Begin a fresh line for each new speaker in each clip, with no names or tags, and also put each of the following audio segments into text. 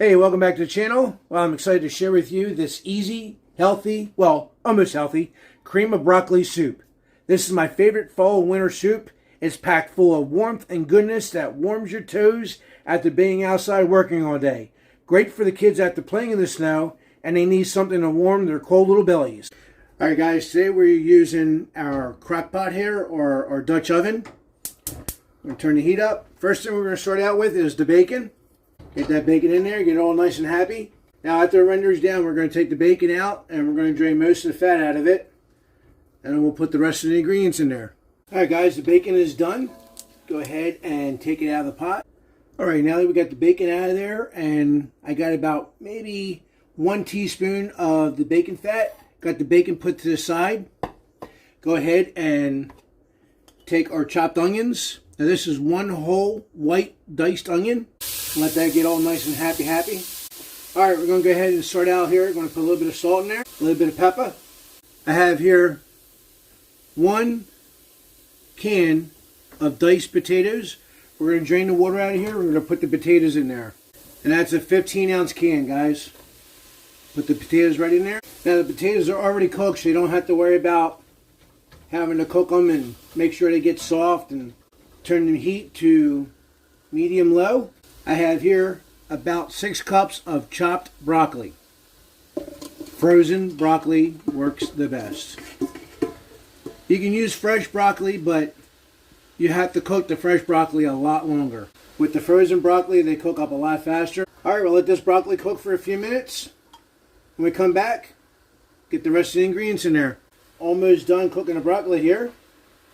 Hey, welcome back to the channel. Well, I'm excited to share with you this easy, healthy, well, almost healthy, cream of broccoli soup. This is my favorite fall and winter soup. It's packed full of warmth and goodness that warms your toes after being outside working all day. Great for the kids after playing in the snow, and they need something to warm their cold little bellies. All right, guys, today we're using our crock pot here, or Dutch oven. I'm going to turn the heat up. First thing we're going to start out with is the bacon. Get that bacon in there, get it all nice and happy. Now after it renders down, we're going to take the bacon out and we're going to drain most of the fat out of it. And then we'll put the rest of the ingredients in there. Alright guys, the bacon is done. Go ahead and take it out of the pot. Alright, now that we got the bacon out of there, and I got about maybe 1 teaspoon of the bacon fat. Got the bacon put to the side. Go ahead and take our chopped onions. Now this is 1 whole white diced onion. Let that get all nice and happy. Alright, we're going to go ahead and start out here. We're going to put a little bit of salt in there, a little bit of pepper. I have here 1 can of diced potatoes. We're going to drain the water out of here. We're going to put the potatoes in there. And that's a 15-ounce can, guys. Put the potatoes right in there. Now the potatoes are already cooked, so you don't have to worry about having to cook them and make sure they get soft, and turn the heat to medium-low. I have here about 6 cups of chopped broccoli. Frozen broccoli works the best. You can use fresh broccoli, but you have to cook the fresh broccoli a lot longer. With the frozen broccoli, they cook up a lot faster. Alright, we'll let this broccoli cook for a few minutes. When we come back, get the rest of the ingredients in there. Almost done cooking the broccoli here.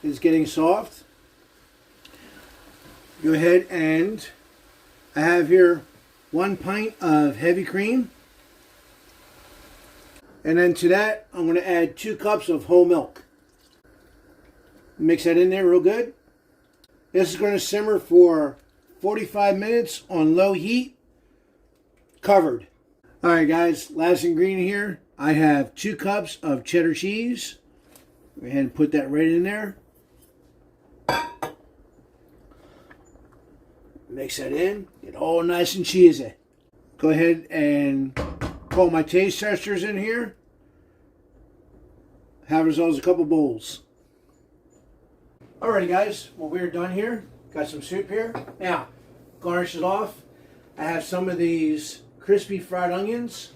It's getting soft. Go ahead and I have here 1 pint of heavy cream. And then to that, I'm going to add 2 cups of whole milk. Mix that in there real good. This is going to simmer for 45 minutes on low heat, covered. Alright guys, last ingredient here. I have 2 cups of cheddar cheese. Go ahead and put that right in there. Mix that in, get all nice and cheesy. Go ahead and pull my taste testers in here. Have ourselves a couple bowls. Alrighty guys, well, we're done here. Got some soup here. Now, garnish it off. I have some of these crispy fried onions.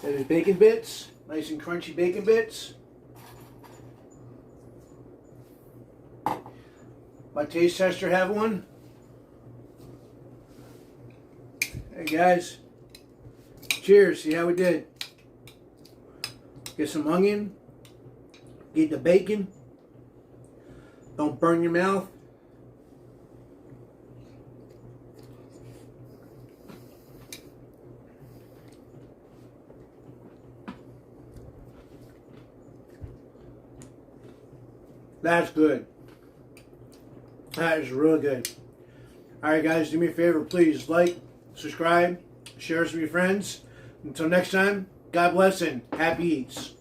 There's bacon bits, nice and crunchy bacon bits. My taste tester have one. Hey guys, cheers, see how we did. Get some onion, get the bacon, don't burn your mouth. That's good. That is real good. Alright guys, do me a favor, please like, subscribe, share this with your friends. Until next time, God bless and happy eats.